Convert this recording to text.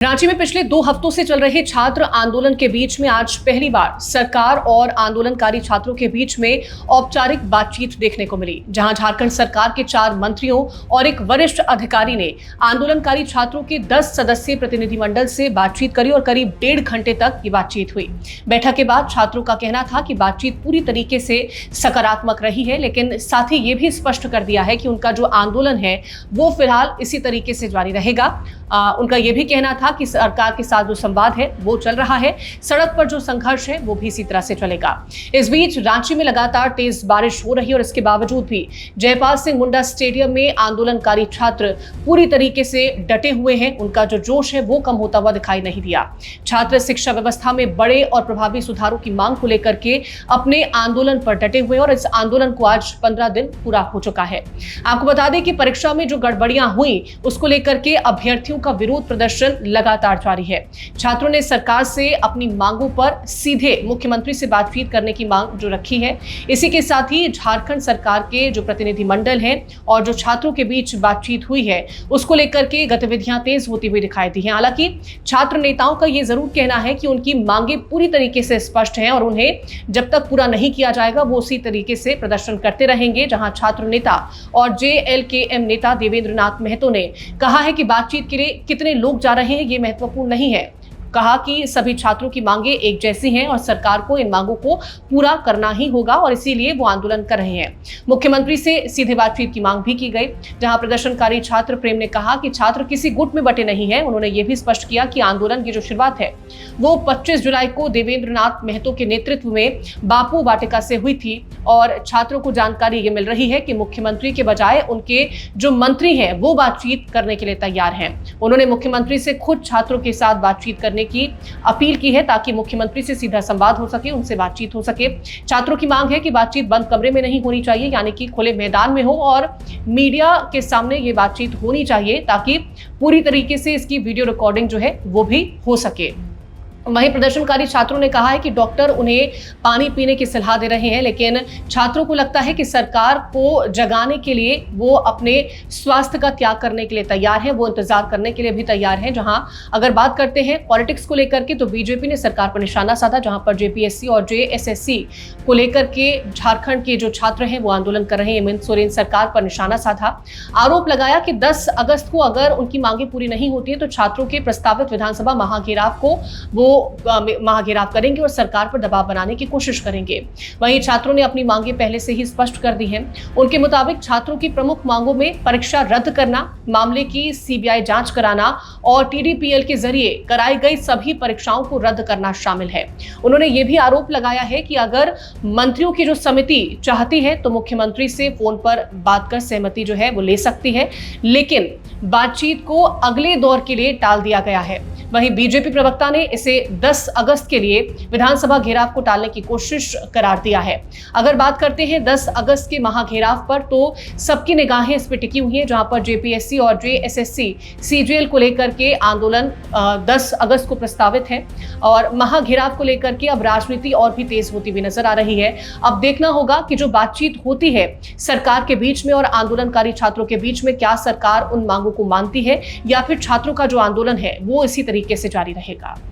रांची में पिछले 2 हफ्तों से चल रहे छात्र आंदोलन के बीच में आज पहली बार सरकार और आंदोलनकारी छात्रों के बीच में औपचारिक बातचीत देखने को मिली, जहां झारखंड सरकार के 4 मंत्रियों और एक वरिष्ठ अधिकारी ने आंदोलनकारी छात्रों के 10 सदस्यीय प्रतिनिधिमंडल से बातचीत करी और करीब 1.5 घंटे तक ये बातचीत हुई। बैठक के बाद छात्रों का कहना था कि बातचीत पूरी तरीके से सकारात्मक रही है, लेकिन साथ ही ये भी स्पष्ट कर दिया है कि उनका जो आंदोलन है वो फिलहाल इसी तरीके से जारी रहेगा। उनका ये भी कहना था कि सरकार के साथ जो संवाद है वो चल रहा है, सड़क पर जो संघर्ष है वो भी इसी तरह से चलेगा। इस बीच रांची में लगातार तेज बारिश हो रही है और इसके बावजूद भी जयपाल सिंह मुंडा स्टेडियम में आंदोलनकारी छात्र पूरी तरीके से डटे हुए हैं। उनका जो जोश है वो कम होता हुआ दिखाई नहीं दिया। छात्र शिक्षा व्यवस्था में बड़े और प्रभावी सुधारों की मांग को लेकर के अपने आंदोलन पर डटे हुए हैं और इस आंदोलन को आज 15 दिन पूरा हो चुका है। आपको बता दें कि परीक्षा में जो गड़बड़ियां हुई उसको लेकर के अभ्यर्थियों का विरोध प्रदर्शन लगातार जारी है। छात्रों ने सरकार से अपनी मांगों पर सीधे मुख्यमंत्री से बातचीत करने की मांग जो रखी है। इसी के साथ ही झारखंड सरकार के जो प्रतिनिधिमंडल हैं और जो छात्रों के बीच बातचीत हुई है उसको लेकर के गतिविधियां तेज होती हुई दिखाई दी हैं। हालांकि छात्र नेताओं का यह जरूर कहना है कि उनकी मांगे पूरी तरीके से स्पष्ट हैं और उन्हें जब तक पूरा नहीं किया जाएगा वो उसी तरीके से प्रदर्शन करते रहेंगे। जहां छात्र नेता और JLKM नेता देवेंद्र नाथ महतो ने कहा है कि बातचीत के लिए कितने लोग जा रहे हैं ये महत्वपूर्ण नहीं है। कहा कि सभी छात्रों की मांगे एक जैसी हैं और सरकार को इन मांगों को पूरा करना ही होगा और इसीलिए वो आंदोलन कर रहे हैं। मुख्यमंत्री से सीधे बातचीत की मांग भी की गई, जहां प्रदर्शनकारी छात्र प्रेम ने कहा कि छात्र किसी गुट में बटे नहीं हैं। उन्होंने ये भी स्पष्ट किया कि आंदोलन की जो शुरुआत है वो 25 जुलाई को देवेंद्र नाथ महतो के नेतृत्व में बापू वाटिका से हुई थी और छात्रों को जानकारी ये मिल रही है कि मुख्यमंत्री के बजाय उनके जो मंत्री हैं वो बातचीत करने के लिए तैयार हैं। उन्होंने मुख्यमंत्री से खुद छात्रों के साथ बातचीत करने की अपील की है ताकि मुख्यमंत्री से सीधा संवाद हो सके, उनसे बातचीत हो सके। छात्रों की मांग है कि बातचीत बंद कमरे में नहीं होनी चाहिए, यानी कि खुले मैदान में हो और मीडिया के सामने ये बातचीत होनी चाहिए ताकि पूरी तरीके से इसकी वीडियो रिकॉर्डिंग जो है वो भी हो सके। वहीं प्रदर्शनकारी छात्रों ने कहा है कि डॉक्टर उन्हें पानी पीने की सलाह दे रहे हैं, लेकिन छात्रों को लगता है कि सरकार को जगाने के लिए वो अपने स्वास्थ्य का त्याग करने के लिए तैयार हैं, वो इंतजार करने के लिए भी तैयार हैं। जहां अगर बात करते हैं पॉलिटिक्स को लेकर के तो बीजेपी ने सरकार पर निशाना साधा, जहां पर JPSC और JSSC को लेकर के झारखंड के जो छात्र हैं वो आंदोलन कर रहे हैं। हेमंत सोरेन सरकार पर निशाना साधा, आरोप लगाया कि 10 अगस्त को अगर उनकी मांगे पूरी नहीं होती है तो छात्रों के प्रस्तावित विधानसभा महाघेराव को वो महाघेराव करेंगे और सरकार पर दबाव बनाने की कोशिश करेंगे। वहीं छात्रों ने अपनी मांगे पहले से ही स्पष्ट कर दी हैं। उनके मुताबिक छात्रों की प्रमुख मांगों में परीक्षा रद्द करना, मामले की CBI जांच कराना और TDPL के जरिए कराई गई सभी परीक्षाओं को रद्द करना शामिल है। उन्होंने ये भी आरोप लगाया है कि अगर मंत्रियों की जो समिति चाहती है तो मुख्यमंत्री से फोन पर बात कर सहमति जो है वो ले सकती है, लेकिन बातचीत को अगले दौर के लिए टाल दिया गया है। वहीं बीजेपी प्रवक्ता ने इसे 10 अगस्त के लिए विधानसभा घेराव को टालने की कोशिश करार दिया है। अगर बात करते हैं 10 अगस्त के महाघेराव पर तो सबकी निगाहें इस पर टिकी हुई हैं, जहां पर JPSC और JSSC CGL को लेकर के आंदोलन 10 अगस्त को प्रस्तावित है और महाघेराव को लेकर के अब राजनीति और भी तेज होती हुई नजर आ रही है। अब देखना होगा कि जो बातचीत होती है सरकार के बीच में और आंदोलनकारी छात्रों के बीच में, क्या सरकार उन मांगों को मानती है या फिर छात्रों का जो आंदोलन है वो इसी तरीके से जारी रहेगा।